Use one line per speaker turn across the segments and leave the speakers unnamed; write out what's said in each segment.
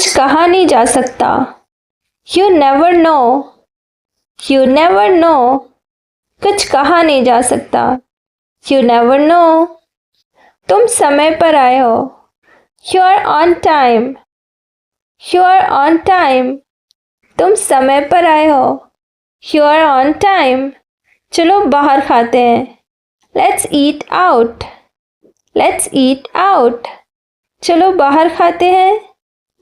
कुछ कहा नहीं जा सकता। You never know. You never know. कुछ कहा नहीं जा सकता। You never know. तुम समय पर आए हो। You are on time. You are on time. तुम समय पर आए हो। You are on time. चलो बाहर खाते हैं। Let's eat out. Let's eat out. चलो बाहर खाते हैं।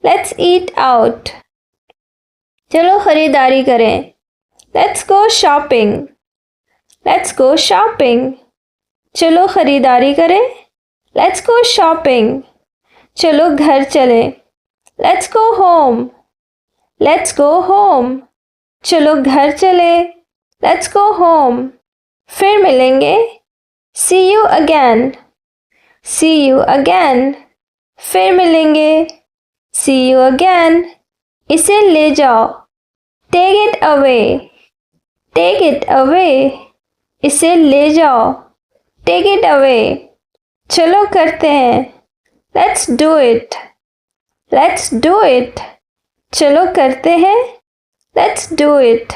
Let's eat out. चलो खरीदारी करें। Let's go shopping. Let's go shopping. चलो खरीदारी करें। Let's go shopping. चलो घर चलें। Let's go home. Let's go home. चलो घर चलें। Let's go home. फिर मिलेंगे। See you again. See you again. फिर मिलेंगे। See you again. इसे ले जाओ। Take it away. Take it away. इसे ले जाओ। Take it away. चलो करते हैं। Let's do it. Let's do it. चलो करते हैं। Let's do it.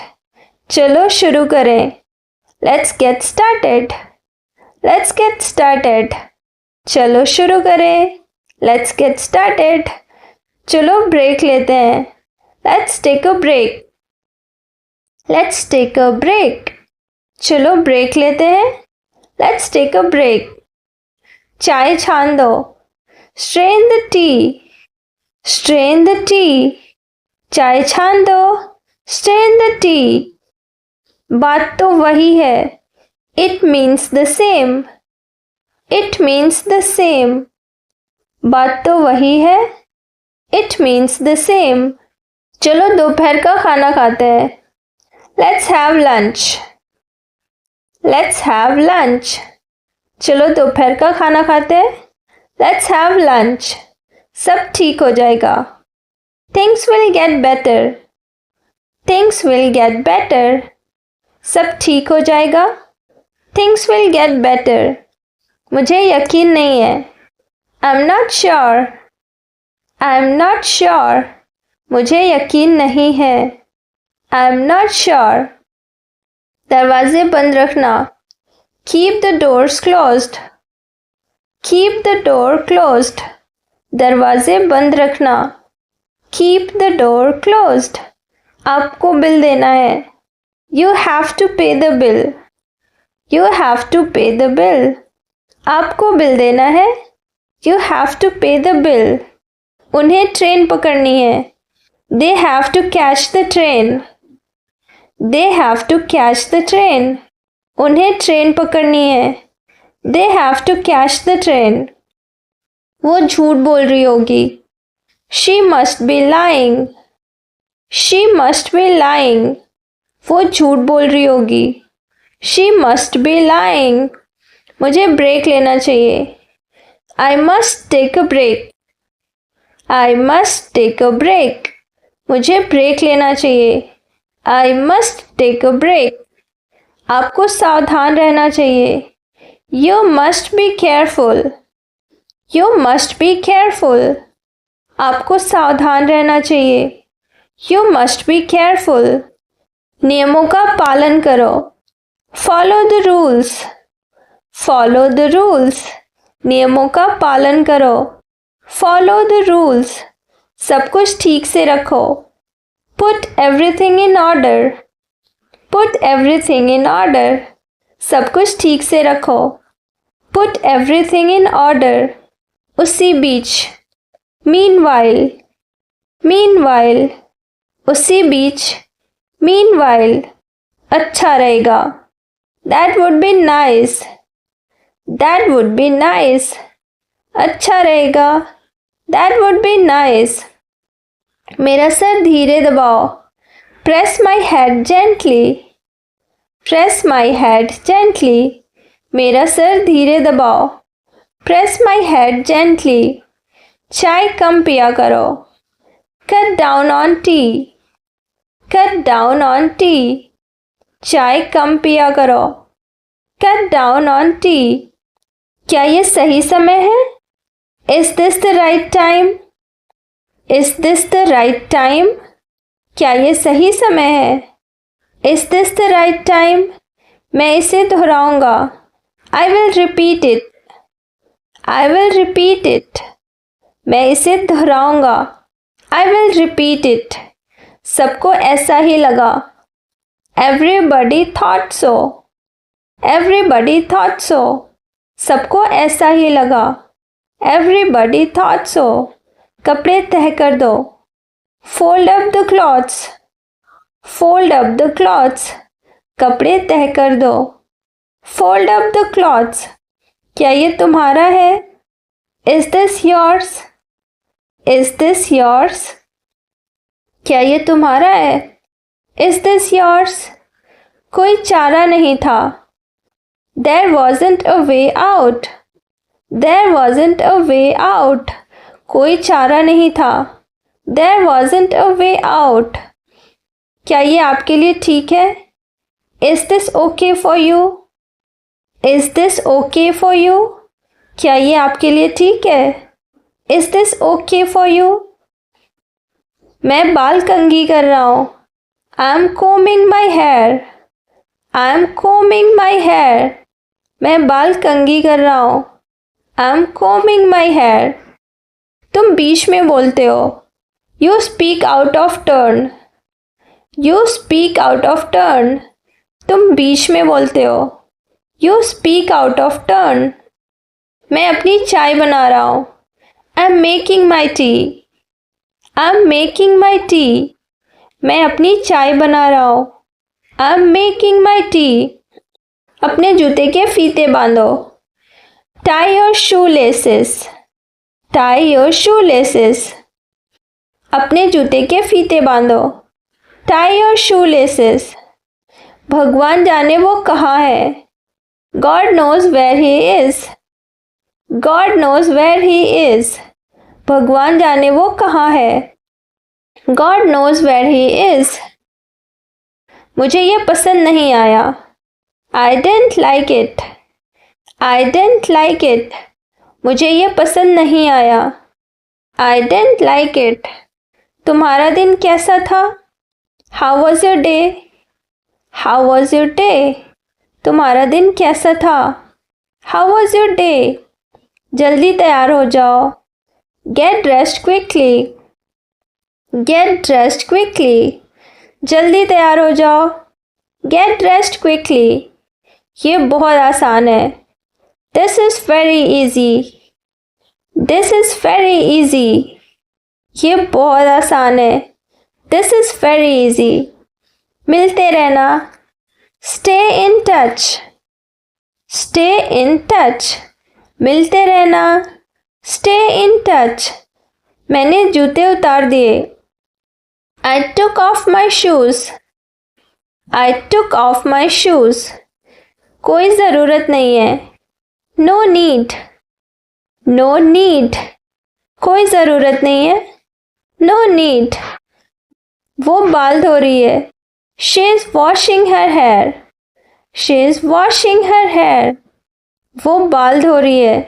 चलो शुरू करें। Let's get started. Let's get started. चलो शुरू करें। Let's get started. चलो ब्रेक लेते हैं। Let's take a break. Let's take a break. चलो ब्रेक लेते हैं। Let's take a break. चाय छान दो। Strain the tea. Strain the tea. चाय छान दो। Strain the tea. बात तो वही है। It means the same. It means the same. बात तो वही है। It means the same. चलो दोपहर का खाना खाते हैं। Let's have lunch. Let's have lunch. चलो दोपहर का खाना खाते हैं। Let's have lunch. सब ठीक हो जाएगा। Things will get better. Things will get better. सब ठीक हो जाएगा। Things will get better. मुझे यकीन नहीं है। I'm not sure. I'm not sure. मुझे यकीन नहीं है। I'm not sure. दरवाजे बंद रखना। Keep the doors closed. Keep the door closed. दरवाजे बंद रखना। Keep the door closed. आपको बिल देना है। You have to pay the bill. You have to pay the bill. आपको बिल देना है। You have to pay the bill. उन्हें ट्रेन पकड़नी है। They have to catch the train. They have to catch the train. उन्हें train पकड़नी है। They have to catch the train. वो झूठ बोल रही होगी। She must be lying. She must be lying. वो झूठ बोल रही होगी। She must be lying. मुझे ब्रेक लेना चाहिए। I must take a break. I must take a break. मुझे ब्रेक लेना चाहिए। I must take a break. आपको सावधान रहना चाहिए। You must be careful. You must be careful. आपको सावधान रहना चाहिए। You must be careful. नियमों का पालन करो। Follow the rules. Follow the rules. नियमों का पालन करो। Follow the rules. सब कुछ ठीक से रखो। Put everything in order. Put everything in order. सब कुछ ठीक से रखो। Put everything in order. उसी बीच। Meanwhile. Meanwhile. उसी बीच। Meanwhile. अच्छा रहेगा। That would be nice. That would be nice. अच्छा रहेगा। That would be nice. मेरा सर धीरे दबाओ। Press my head gently. Press my head gently. मेरा सर धीरे दबाओ। Press my head gently. चाय कम पिया करो। Cut down on tea. Cut down on tea. चाय कम पिया करो। Cut down on tea. क्या ये सही समय है? Is this the right time? Is this the right time? क्या ये सही समय है? Is this the right time? मैं इसे दोहराऊंगा। I will repeat it. I will repeat it. मैं इसे दोहराऊंगा। I will repeat it. सबको ऐसा ही लगा। Everybody thought so. Everybody thought so. सबको ऐसा ही लगा। Everybody thought so. कपड़े तह कर दो। Fold up the clothes. Fold up the clothes. कपड़े तह कर दो। Fold up the clothes. क्या ये तुम्हारा है? Is this yours? Is this yours? क्या ये तुम्हारा है? Is this yours? कोई चारा नहीं था। There wasn't a way out. There wasn't a way out. कोई चारा नहीं था। There wasn't a way out. क्या ये आपके लिए ठीक है? Is this okay for you? Is this okay for you? क्या ये आपके लिए ठीक है? Is this okay for you? मैं बाल कंघी कर रहा हूँ। I am combing my hair. I am combing my hair. मैं बाल कंघी कर रहा हूँ। I am combing my hair. तुम बीच में बोलते हो। You speak out of turn. You speak out of turn. तुम बीच में बोलते हो। You speak out of turn. मैं अपनी चाय बना रहा हूँ। I am making my tea. I am making my tea. मैं अपनी चाय बना रहा हूँ। I am making my tea. अपने जूते के फीते बांधो। Tie your shoe laces. Tie your shoe laces. अपने जूते के फीते बांधो। Tie your shoe laces. भगवान जाने वो कहाँ है। God knows where he is. God knows where he is. भगवान जाने वो कहाँ है। God knows where he is. मुझे ये पसंद नहीं आया। I didn't like it. I didn't like it. मुझे ये पसंद नहीं आया। I didn't like it. तुम्हारा दिन कैसा था? How was your day? How was your day? तुम्हारा दिन कैसा था? How was your day? जल्दी तैयार हो जाओ। Get dressed quickly. Get dressed quickly. जल्दी तैयार हो जाओ। Get dressed quickly. ये बहुत आसान है। This is very easy. This is very easy. ये बहुत आसान है। This is very easy. मिलते रहना। Stay in touch. Stay in touch. मिलते रहना। Stay in touch. मैंने जूते उतार दिए। I took off my shoes. I took off my shoes. कोई ज़रूरत नहीं है। No need. No need. कोई ज़रूरत नहीं है। No need. वो बाल धो रही है। She is washing her hair. She is washing her hair. वो बाल धो रही है।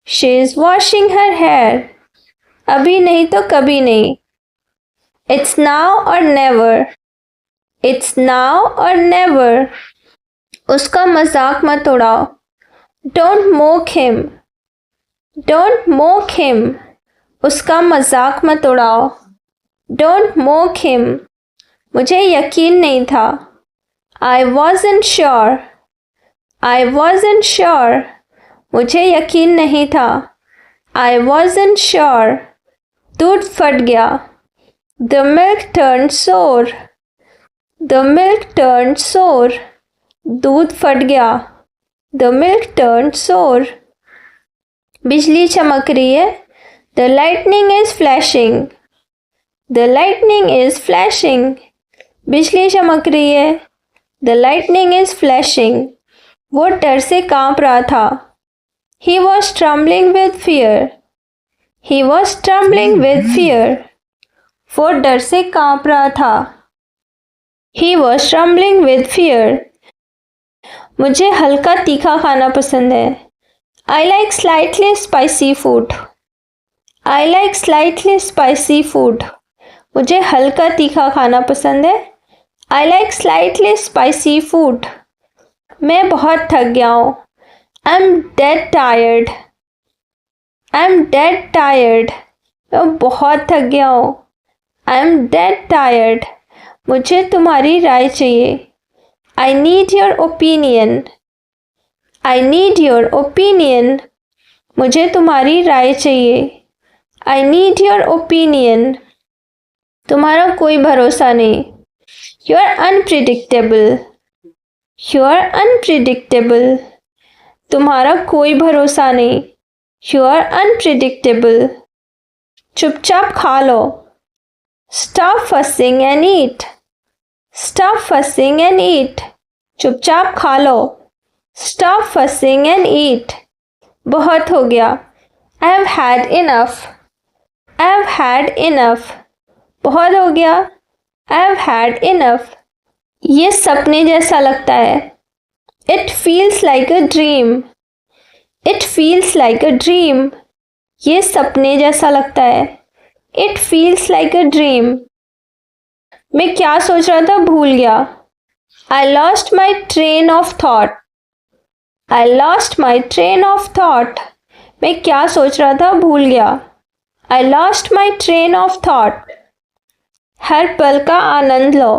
She is washing her hair. अभी नहीं तो कभी नहीं। It's now or never. It's now or never. उसका मजाक मत उड़ाओ। Don't mock him. Don't mock him. उसका मजाक मत उड़ाओ। Don't mock him. मुझे यकीन नहीं था। I wasn't sure. I wasn't sure. मुझे यकीन नहीं था। I wasn't sure. दूध फट गया। The milk turned sour. The milk turned sour. दूध फट गया। The milk turned sour. बिजली चमक रही है। The lightning is flashing. The lightning is flashing. बिजली चमक रही है। The lightning is flashing. वो डर से कांप रहा था। He was trembling with fear. He was trembling with fear. वो डर से कांप रहा था। He was trembling with fear. मुझे हल्का तीखा खाना पसंद है। I like slightly spicy food. I like slightly spicy food. मुझे हल्का तीखा खाना पसंद है. I like slightly spicy food. मैं बहुत थक गया हूँ. I'm dead tired. I'm dead tired. मैं बहुत थक गया हूँ. I'm dead tired. मुझे तुम्हारी राय चाहिए. I need your opinion. I need your opinion. मुझे तुम्हारी राय चाहिए. I need your opinion. तुम्हारा कोई भरोसा नहीं. You are unpredictable. You are unpredictable. तुम्हारा कोई भरोसा नहीं. You are unpredictable. चुपचाप खा लो. Stop fussing and eat. Stop fussing and eat. चुपचाप खा लो. Stop fussing and eat. बहुत हो गया. I have had enough. I have had enough. बहुत हो गया. I have had enough. ये सपने जैसा लगता है. It feels like a dream. It feels like a dream. ये सपने जैसा लगता है. It feels like a dream. मैं क्या सोच रहा था भूल गया. I lost my train of thought. I lost my train of thought. मैं क्या सोच रहा था भूल गया. I lost my train of thought. हर पल का आनंद लो.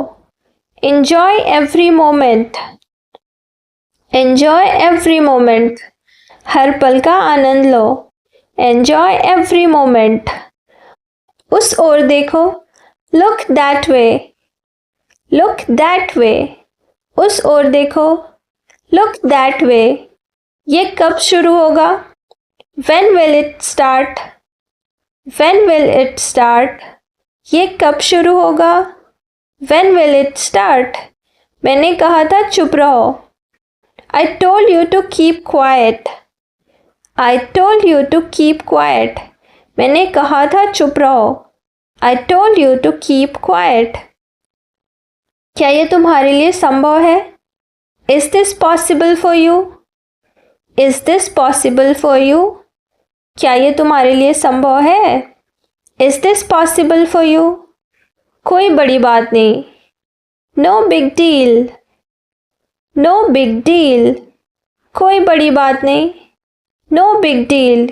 Enjoy every moment. Enjoy every moment. हर पल का आनंद लो. Enjoy every moment. उस ओर देखो. Look that way. Look that way. उस ओर देखो. Look that way. ये कब शुरू होगा? When will it start? When will it start? ये कब शुरू होगा? When will it start? मैंने कहा था चुप रहो. I told you to keep quiet. I told you to keep quiet. मैंने कहा था चुप रहो. I told you to keep quiet. क्या ये तुम्हारे लिए संभव है? Is this possible for you? Is this possible for you? क्या ये तुम्हारे लिए संभव है? Is this possible for you? कोई बड़ी बात नहीं. No big deal. No big deal. कोई बड़ी बात नहीं. No big deal.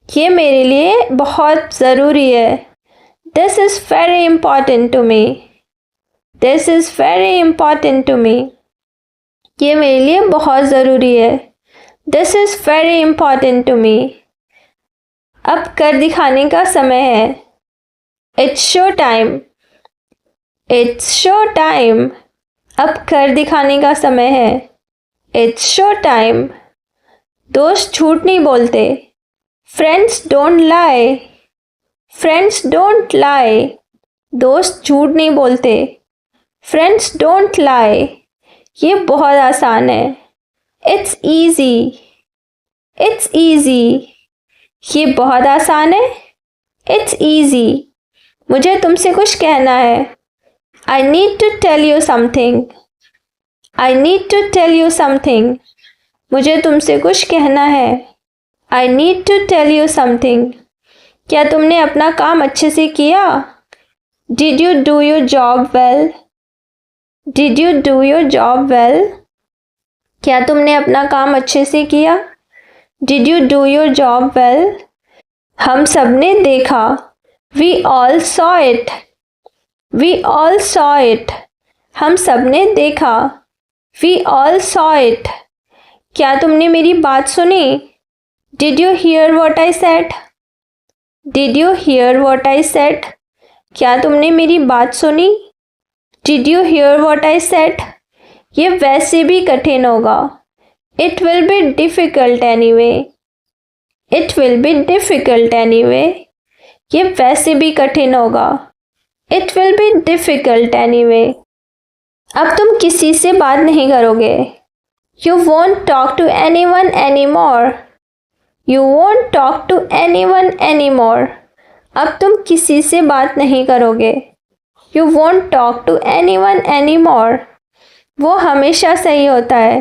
ये मेरे लिए बहुत ज़रूरी है. This is very important to me. This is very important to me. ये मेरे लिए बहुत ज़रूरी है. This is very important to me. अब कर दिखाने का समय है. It's show time. It's show time. अब कर दिखाने का समय है. It's show time. दोस्त झूठ नहीं बोलते. Friends don't lie. Friends don't lie. दोस्त झूठ नहीं बोलते. Friends don't lie. ये बहुत आसान है. It's easy. It's easy. ये बहुत आसान है. It's easy. मुझे तुमसे कुछ कहना है. I need to tell you something. I need to tell you something. मुझे तुमसे कुछ कहना है. I need to tell you something. क्या तुमने अपना काम अच्छे से किया? Did you do your job well? Did you do your job well? क्या तुमने अपना काम अच्छे से किया? Did you do your job well? हम सब ने देखा. We all saw it. We all saw it. हम सब ने देखा. We all saw it. क्या तुमने मेरी बात सुनी? Did you hear what I said? Did you hear what I said? क्या तुमने मेरी बात सुनी? Did you hear what I said? ये वैसे भी कठिन होगा. It will be difficult anyway. It will be difficult anyway. ये वैसे भी कठिन होगा. It will be difficult anyway. अब तुम किसी से बात नहीं करोगे. You won't talk to anyone anymore. You won't talk to anyone anymore. अब तुम किसी से बात नहीं करोगे. You won't talk to anyone anymore. वो हमेशा सही होता है.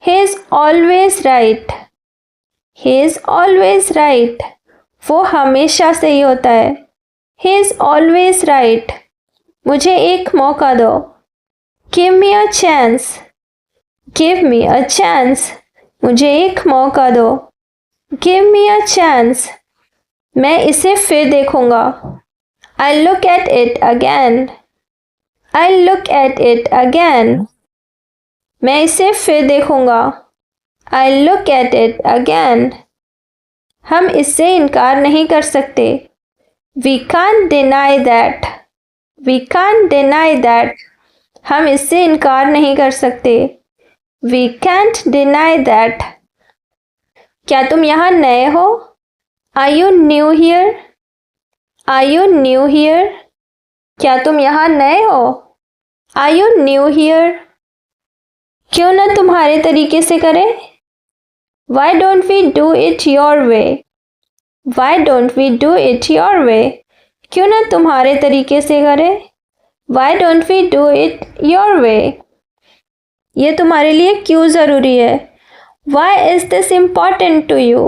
He is always right. He is always right. वो हमेशा सही होता है। He is always right. मुझे एक मौका दो। Give me a chance. Give me a chance. मुझे एक मौका दो। Give me a chance. मैं इसे फिर देखूंगा। I look at it again. I look at it again. मैं इसे फिर देखूंगा। I look at it again. हम इससे इनकार नहीं कर सकते। We can't deny that. We can't deny that. हम इससे इनकार नहीं कर सकते। We can't deny that. क्या तुम यहाँ नए हो? Are you new here? Are you new here? क्या तुम यहाँ नए हो? Are you new here? क्यों ना तुम्हारे तरीके से करें? Why don't we do it your way? Why don't we do it your way? क्यों ना तुम्हारे तरीके से करें? Why don't we do it your way? ये तुम्हारे लिए क्यों ज़रूरी है? Why is this important to you?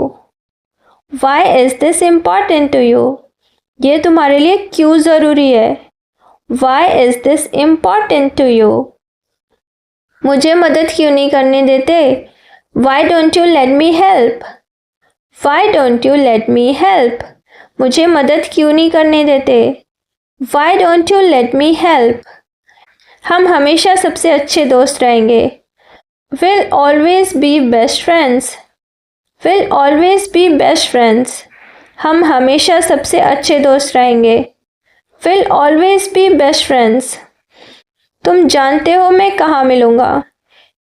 Why is this important to you? ये तुम्हारे लिए क्यों ज़रूरी है? Why is this important to you? मुझे मदद क्यों नहीं करने देते? Why don't you let me help? Why don't you let me help? मुझे मदद क्यों नहीं करने देते? Why don't you let me help? हम हमेशा सबसे अच्छे दोस्त रहेंगे। Will always be best friends. Will always be best friends. हम हमेशा सबसे अच्छे दोस्त रहेंगे। Will always be best friends. तुम जानते हो मैं कहाँ मिलूँगा।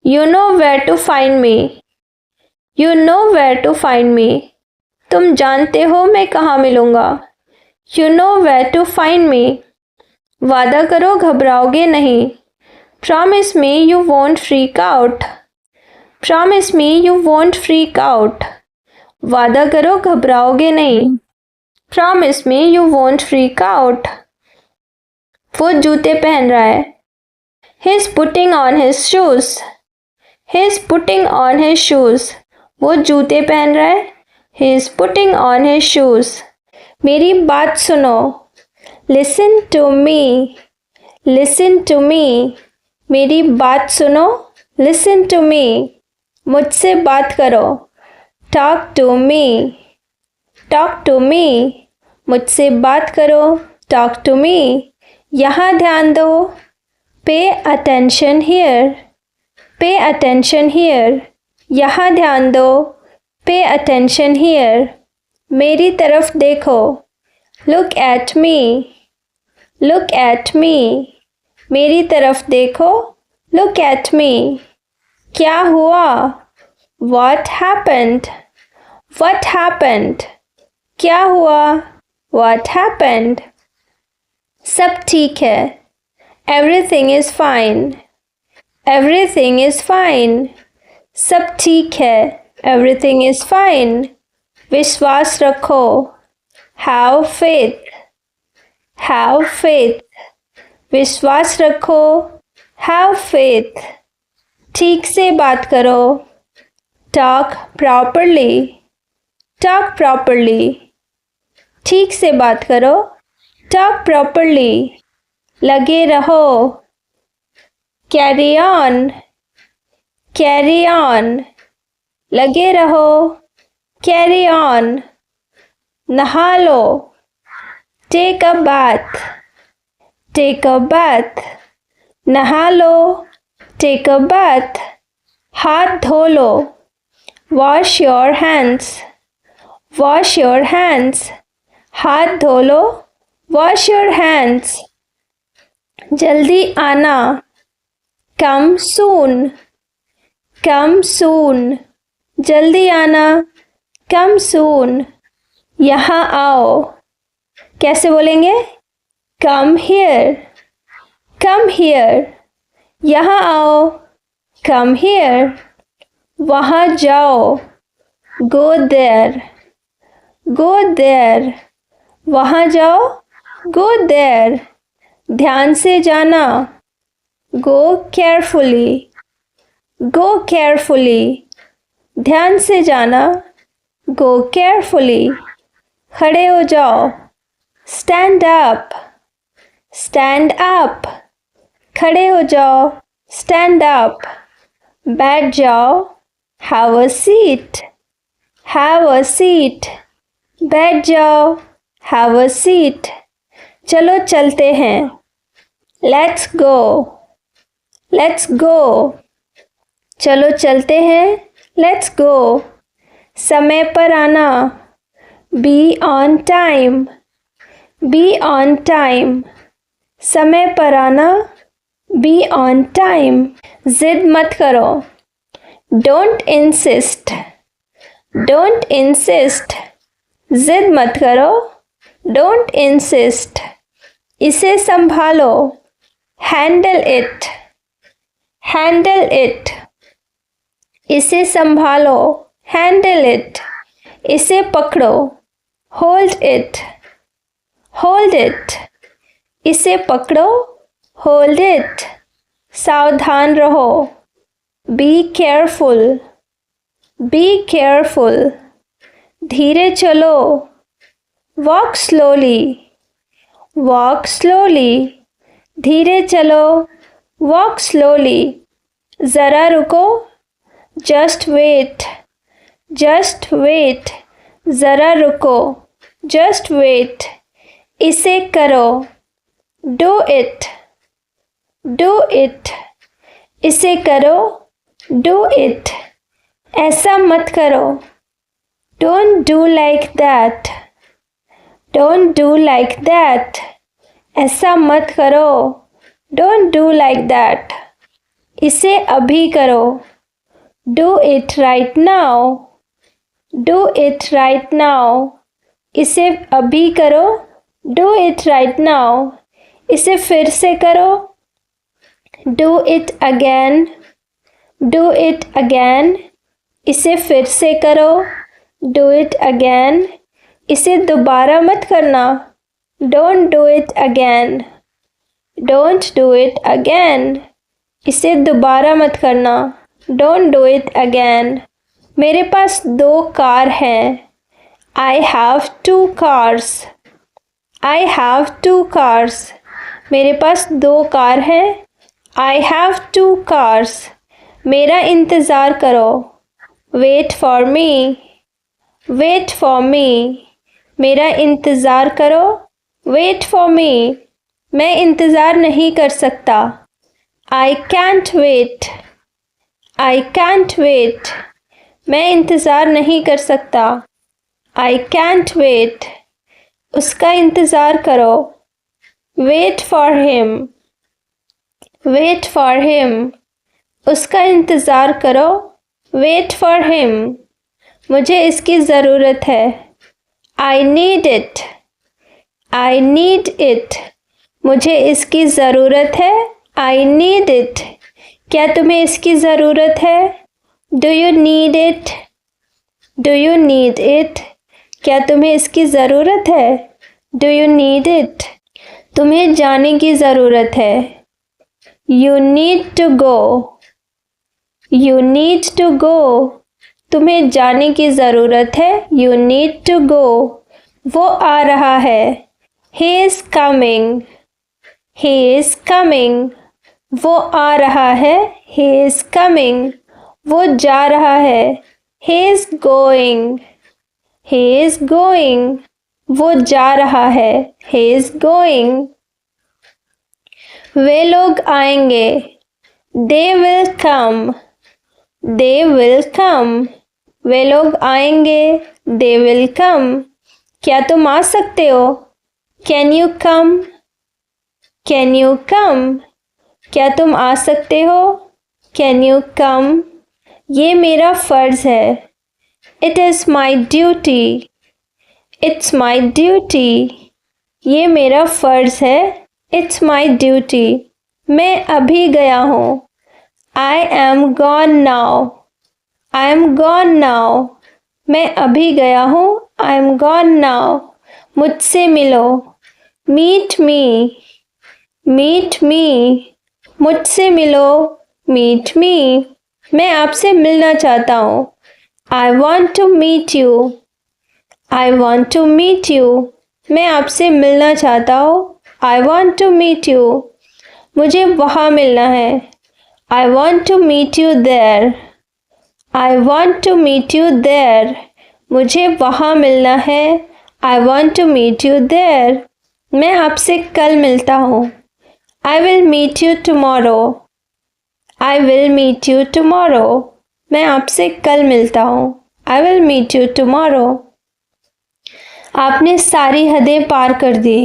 You know where to find me. You know where to find me. तुम जानते हो मैं कहाँ मिलूँगा। You know where to find me. वादा करो घबराओगे नहीं। Promise me you won't freak out. Promise me you won't freak out. वादा करो घबराओगे नहीं। Promise me you won't freak out. वो जूते पहन रहा है। He is putting on his shoes. He is putting on his shoes. वो जूते पहन रहा है। He is putting on his shoes. मेरी बात सुनो। Listen to me. Listen to me. मेरी बात सुनो। Listen to me. मुझसे बात करो। Talk to me. Talk to me. मुझसे बात करो। Talk to me. यहाँ ध्यान दो। Pay attention here. Pay attention here. यहाँ ध्यान दो। Pay attention here. मेरी तरफ देखो। Look at me. Look at me. मेरी तरफ देखो। Look at me. क्या हुआ? What happened? What happened? क्या हुआ? What happened? सब ठीक है। Everything is fine. Everything is fine. सब ठीक है। Everything is fine. विश्वास रखो। Have faith. Have faith. विश्वास रखो। Have faith. ठीक से बात करो। Talk properly. Talk properly. ठीक से बात करो। Talk properly. लगे रहो। Carry on. Carry on. लगे रहो। Carry on. नहा लो। Take a bath. Take a bath. नहा लो। Take a bath. हाथ धो लो। Wash your hands. Wash your hands. हाथ धो लो। Wash your hands. जल्दी आना। Come soon. Come soon. जल्दी आना। Come soon. यहाँ आओ। कैसे बोलेंगे? Come here. Come here. यहाँ आओ। Come here. वहाँ जाओ। Go there. Go there. वहाँ जाओ। Go there. ध्यान से जाना। Go carefully. Go carefully. ध्यान से जाना। Go carefully. खड़े हो जाओ। Stand up, stand up. खड़े हो जाओ। Stand up. बैठ जाओ। Have a seat, have a seat. बैठ जाओ। Have a seat. चलो चलते हैं। Let's go, let's go. चलो चलते हैं। Let's go. समय पर आना। Be on time, be on time. समय पर आना। Be on time. जिद मत करो। Don't insist, don't insist. जिद मत करो। Don't insist. इसे संभालो। Handle it, handle it. इसे संभालो। Handle it. इसे पकड़ो। Hold it, hold it. इसे पकड़ो। Hold it. सावधान रहो। Be careful, be careful. धीरे चलो। Walk slowly, walk slowly. धीरे चलो। Walk slowly. ज़रा रुको। Just wait, just wait. ज़रा रुको। Just wait. इसे करो। Do it, do it. इसे करो। Do it. ऐसा मत करो। Don't do like that, don't do like that. ऐसा मत करो। Don't do like that. इसे अभी करो। Do it right now, do it right now. इसे अभी करो। Do it right now. इसे फिर से करो। Do it again, do it again. इसे फिर से करो। Do it again. इसे दोबारा मत करना। Don't do it again, don't do it again. इसे दोबारा मत करना। Don't do it again. मेरे पास 2 कार हैं। I have 2 cars, I have 2 cars. मेरे पास 2 कार हैं। I have 2 cars. मेरा इंतज़ार करो। Wait for me, wait for me. मेरा इंतज़ार करो। Wait for me. मैं इंतज़ार नहीं कर सकता। I can't wait, I can't wait. मैं इंतज़ार नहीं कर सकता। I can't wait. उसका इंतज़ार करो। Wait for him, wait for him. उसका इंतज़ार करो। Wait for him. मुझे इसकी ज़रूरत है। I need it, I need it. मुझे इसकी ज़रूरत है। I need it. क्या तुम्हें इसकी ज़रूरत है? Do you need it, do you need it. क्या तुम्हें इसकी ज़रूरत है? Do you need it. तुम्हें जाने की ज़रूरत है। You need to go, you need to go. तुम्हें जाने की ज़रूरत है। You need to go. वो आ रहा है। He is coming, he is coming. वो आ रहा है। He is coming. वो जा रहा है। He is going, he is going. वो जा रहा है। He is going. वे लोग आएंगे। They will come, they will कम। वे लोग आएंगे। They will come. क्या तुम आ सकते हो? Can you come, can you come. क्या तुम आ सकते हो? Can you come. ये मेरा फ़र्ज़ है। It is my duty, it's my duty. ये मेरा फ़र्ज़ है। It's my duty. मैं अभी गया हूँ। I am gone now, I am gone now. मैं अभी गया हूँ। I am gone now. मुझसे मिलो। मीट मी, मीट मी। मुझसे मिलो। Meet me. मैं आपसे मिलना चाहता हूँ। I want to meet you, I want to meet you. मैं आपसे मिलना चाहता हूँ. I want to meet you. मुझे वहाँ मिलना है. I want to meet you there. I want to meet you there. मुझे वहाँ मिलना है. I want to meet you there. मैं आपसे कल मिलता हूँ. I will meet you tomorrow. I will meet you tomorrow. मैं आपसे कल मिलता हूँ. I will meet you tomorrow. आपने सारी हदें पार कर दी.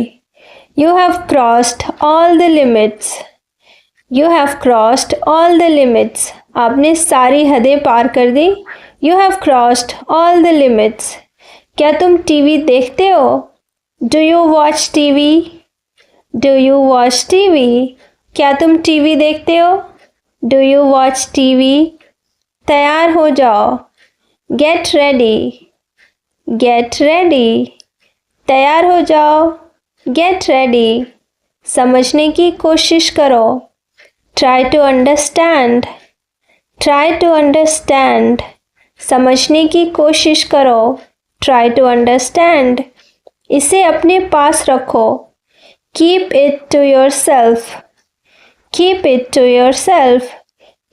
You have crossed all the limits. You have crossed all the limits. आपने सारी हदें पार कर दी. You have crossed all the limits. क्या तुम टीवी देखते हो? Do you watch TV? Do you watch TV? क्या तुम टीवी देखते हो? Do you watch TV? तैयार हो जाओ. Get ready. Get ready. तैयार हो जाओ. Get ready. समझने की कोशिश करो. Try to understand. Try to understand. समझने की कोशिश करो. Try to understand. इसे अपने पास रखो. Keep it to yourself. Keep it to yourself.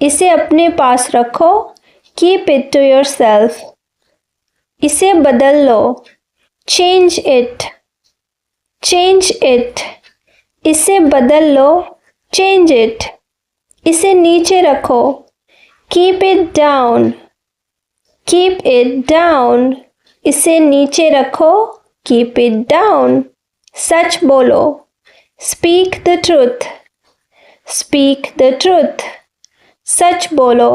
इसे अपने पास रखो. Keep it to yourself. इसे बदल लो. Change it. Change it. इसे बदल लो. Change it. इसे नीचे रखो. Keep it down. Keep it down. इसे नीचे रखो. Keep it down. सच बोलो. Speak the truth. Speak the truth. सच बोलो.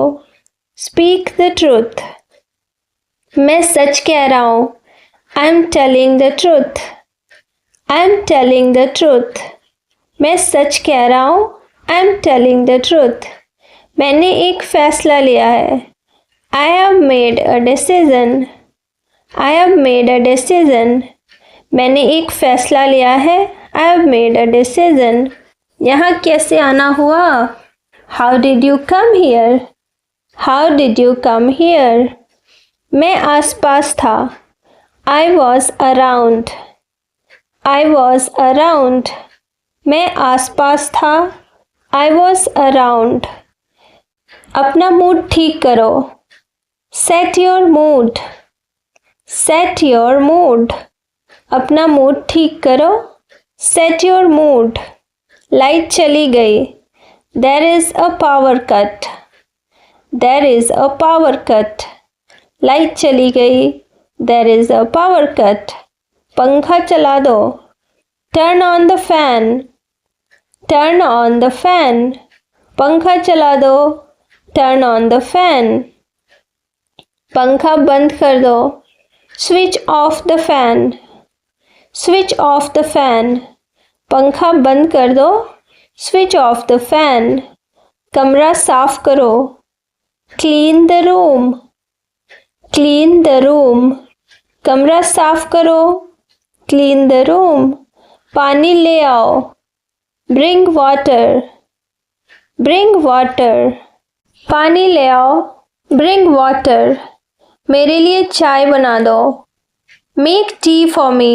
Speak the truth. मैं सच कह रहा हूँ. I'm telling the truth. I'm telling the truth. मैं सच कह रहा हूँ. I'm telling the truth. मैंने एक फैसला लिया है. I have made a decision. I have made a decision. मैंने एक फैसला लिया है. I have made a decision. यहाँ कैसे आना हुआ? How did you come here? How did you come here? मैं आसपास था. I was around. I was around. मैं आसपास था. I was around. अपना मूड ठीक करो. Set your mood. Set your mood. अपना मूड ठीक करो. Set your mood. लाइट चली गई. There is a power cut. There is a power cut. Light चली गई. There is a power cut. पंखा चला दो. Turn on the fan. Turn on the fan. पंखा चला दो. Turn on the fan. पंखा बंद कर दो. Switch off the fan. Switch off the fan. पंखा बंद कर दो. Switch off the fan. कमरा साफ करो. Clean the room. Clean the room. कमरा साफ करो. Clean the room. पानी ले आओ. Bring water. Bring water. पानी ले आओ. Bring water. मेरे लिए चाय बना दो. Make tea for me.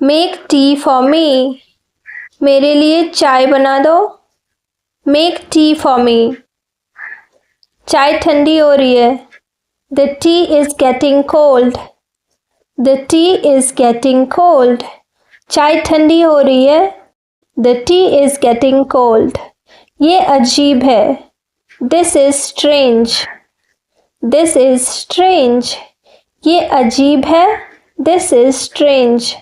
Make tea for me. मेरे लिए चाय बना दो. Make tea for me. चाय ठंडी हो रही है. The tea is getting cold. The tea is getting cold. चाय ठंडी हो रही है. The tea is getting cold. ये अजीब है. This is strange. This is strange. ये अजीब है. This is strange.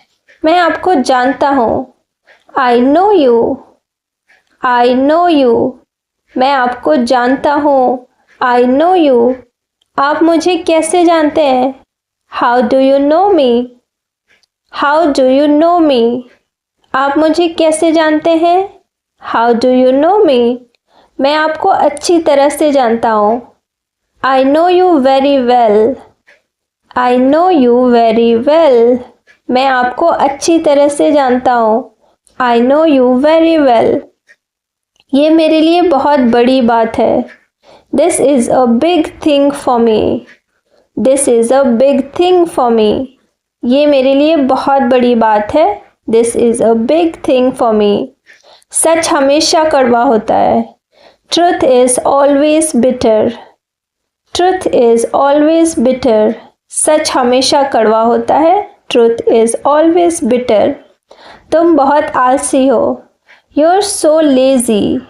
मैं आपको जानता हूँ. I know you. I know you. मैं आपको जानता हूँ. I know you. आप मुझे कैसे जानते हैं? How do you know me? How do you know me? आप मुझे कैसे जानते हैं? How do you know me? मैं आपको अच्छी तरह से जानता हूँ. I know you very well. I know you very well. मैं आपको अच्छी तरह से जानता हूँ. I know you very well. ये मेरे लिए बहुत बड़ी बात है. This is a big thing for me. This is a big thing for me. ये मेरे लिए बहुत बड़ी बात है। This is a big thing for me. सच हमेशा कड़वा होता है। Truth is always bitter. Truth is always bitter. सच हमेशा कड़वा होता है। Truth is always bitter. तुम बहुत आलसी हो। You are so lazy.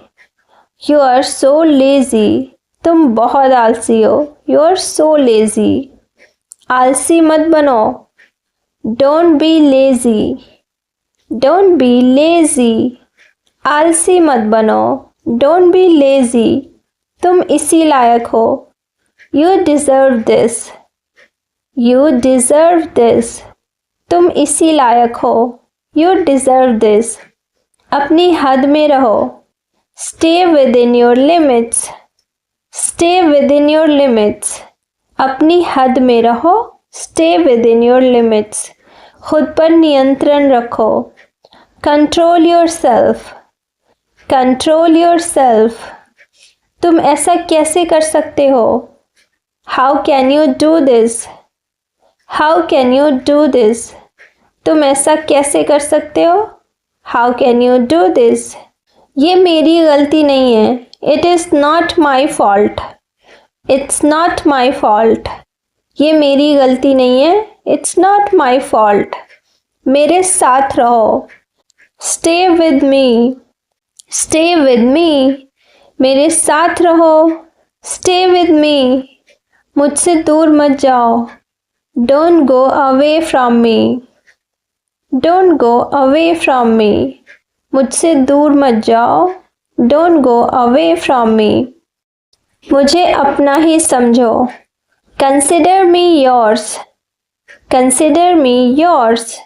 You are so lazy. तुम बहुत आलसी हो। You are so lazy. आलसी मत बनो। Don't be lazy. Don't be lazy. आलसी मत बनो। Don't be lazy. तुम इसी लायक हो। You deserve this. You deserve this. तुम इसी लायक हो। You deserve this. अपनी हद में रहो। Stay with in your limits. Stay with in your limits. अपनी हद में रहो। Stay with in your limits. खुद पर नियंत्रण रखो। Control your self. Control your self. तुम ऐसा कैसे कर सकते हो? How can you do this? How can you do this? तुम ऐसा कैसे कर सकते हो? How can you do this? ये मेरी गलती नहीं है। It is not my fault. It's not my fault. ये मेरी गलती नहीं है। It's not my fault. मेरे साथ रहो। Stay with me. Stay with me. मेरे साथ रहो। Stay with me. मुझसे दूर मत जाओ। Don't go away from me. Don't go away from me. मुझसे दूर मत जाओ। Don't go away from me. मुझे अपना ही समझो। Consider me yours. Consider me yours.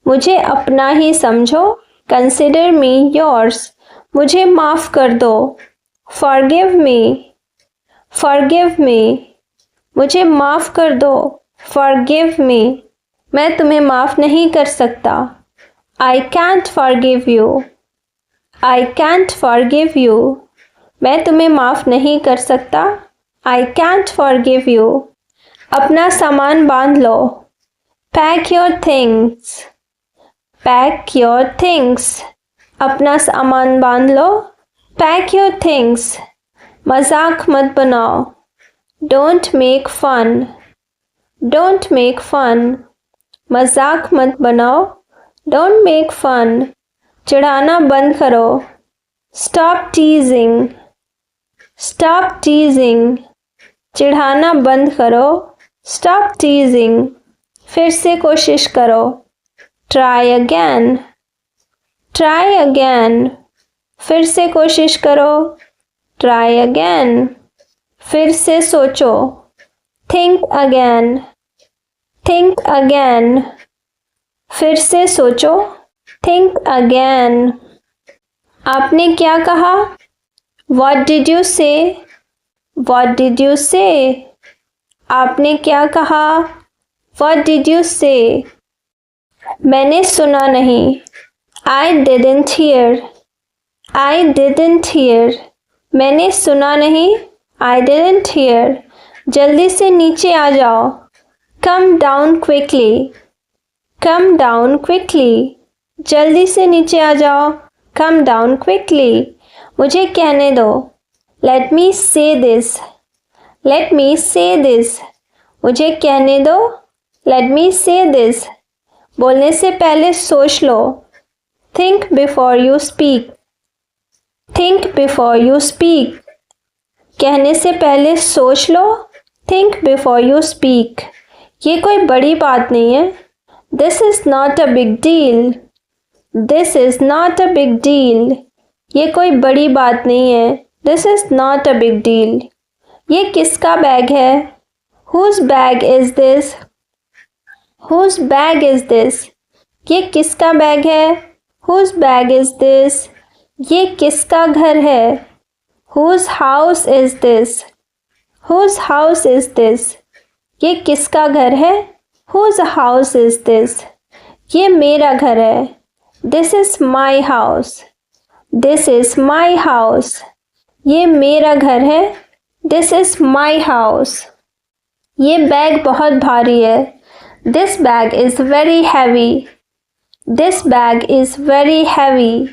मुझे अपना ही समझो। Consider me yours. मुझे माफ़ कर दो। Forgive me. Forgive me. मुझे माफ़ कर दो। Forgive me. मैं तुम्हें माफ़ नहीं कर सकता। I can't forgive you. I can't forgive you. मैं तुम्हें माफ़ नहीं कर सकता। I can't forgive you. अपना सामान बांध लो। Pack your things. Pack your things. अपना सामान बांध लो। Pack your things. मजाक मत बनाओ। Don't make fun. Don't make fun. मजाक मत बनाओ। Don't make fun. चिढ़ाना बंद करो। स्टॉप टीजिंग। स्टॉप टीजिंग। चिढ़ाना बंद करो। स्टॉप टीजिंग। फिर से कोशिश करो। Try again. Try again. फिर से कोशिश करो। Try again. फिर से सोचो। Think again. Think again. फिर से सोचो। Think again. आपने क्या कहा? What did you say? What did you say? आपने क्या कहा? What did you say? मैंने सुना नहीं। I didn't hear. I didn't hear. मैंने सुना नहीं। I didn't hear. जल्दी से नीचे आ जाओ। Come down quickly. Come down quickly. जल्दी से नीचे आ जाओ। Come down quickly. मुझे कहने दो। Let me say this. Let me say this. मुझे कहने दो। Let me say this. बोलने से पहले सोच लो। Think before you speak. Think before you speak. कहने से पहले सोच लो। Think before you speak. ये कोई बड़ी बात नहीं है। This is not a big deal. This is not a big deal. ये कोई बड़ी बात नहीं है। This is not a big deal. ये किसका बैग है? Whose bag is this? Whose bag is this? ये किसका बैग है? Whose bag is this? ये किसका घर है? Whose house is this? Whose house is this? ये किसका घर है? Whose house is this? ये मेरा घर है। This is my house. This is my house. ये मेरा घर है। This is my house. ये बैग बहुत भारी है। This bag is very heavy. This bag is very heavy.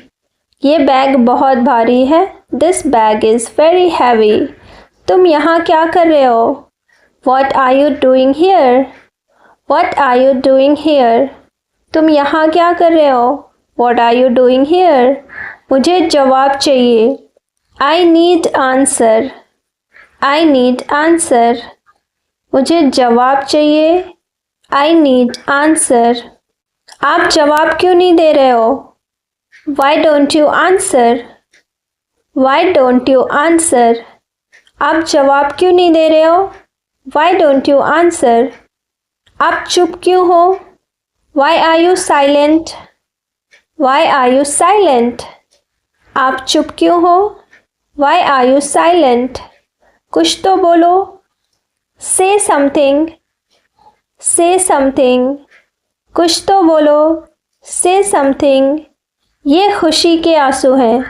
ये बैग बहुत भारी है. This bag is very heavy. तुम यहाँ क्या कर रहे हो? What are you doing here? What are you doing here? तुम यहाँ क्या कर रहे हो? What are you doing here? मुझे जवाब चाहिए. I need answer. I need answer. मुझे जवाब चाहिए. I need answer. आप जवाब क्यों नहीं दे रहे हो? Why don't you answer? Why don't you answer? आप जवाब क्यों नहीं दे रहे हो? Why don't you answer? आप चुप क्यों हो? Why are you silent? Why are you silent? आप चुप क्यों हो? Why are you silent? कुछ तो बोलो. Say something. Say something. कुछ तो बोलो. Say something. ये खुशी के आंसू हैं.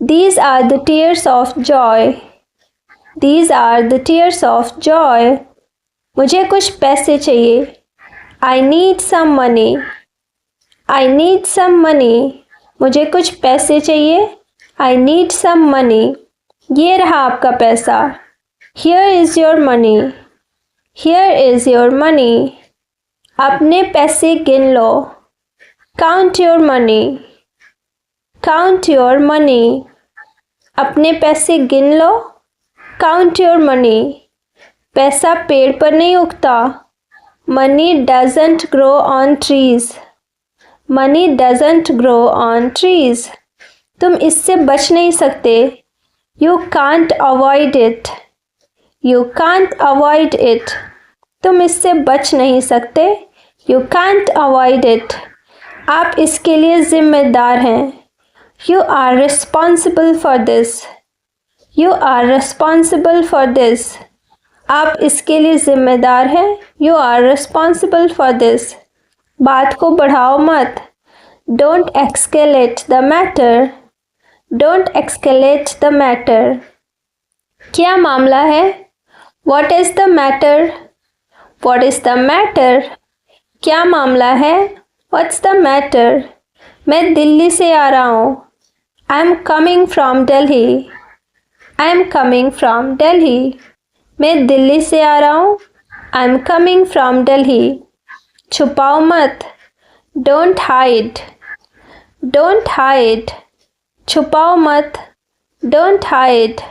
These are the tears of joy. These are the tears of joy. मुझे कुछ पैसे चाहिए. I need some money. I need some money. मुझे कुछ पैसे चाहिए. I need some money. ये रहा आपका पैसा. Here is your money. Here is your money. अपने पैसे गिन लो. Count your money. Count your money. अपने पैसे गिन लो. Count your money. पैसा पेड़ पर नहीं उगता. Money doesn't grow on trees. Money doesn't grow on trees. तुम इससे बच नहीं सकते. You can't avoid it. You can't avoid it. तुम इससे बच नहीं सकते. You can't avoid it. आप इसके लिए जिम्मेदार हैं. You are responsible for this. You are responsible for this. आप इसके लिए जिम्मेदार हैं. You are responsible for this. बात को बढ़ाओ मत. Don't escalate the matter. Don't escalate the matter. क्या मामला है? What is the matter? What is the matter? क्या मामला है? What's the matter? मैं दिल्ली से आ रहा हूँ. I'm coming from Delhi. I'm coming from Delhi. मैं दिल्ली से आ रहा हूँ. I'm coming from Delhi. छुपाओ मत. Don't hide. Don't hide. छुपाओ मत. Don't hide.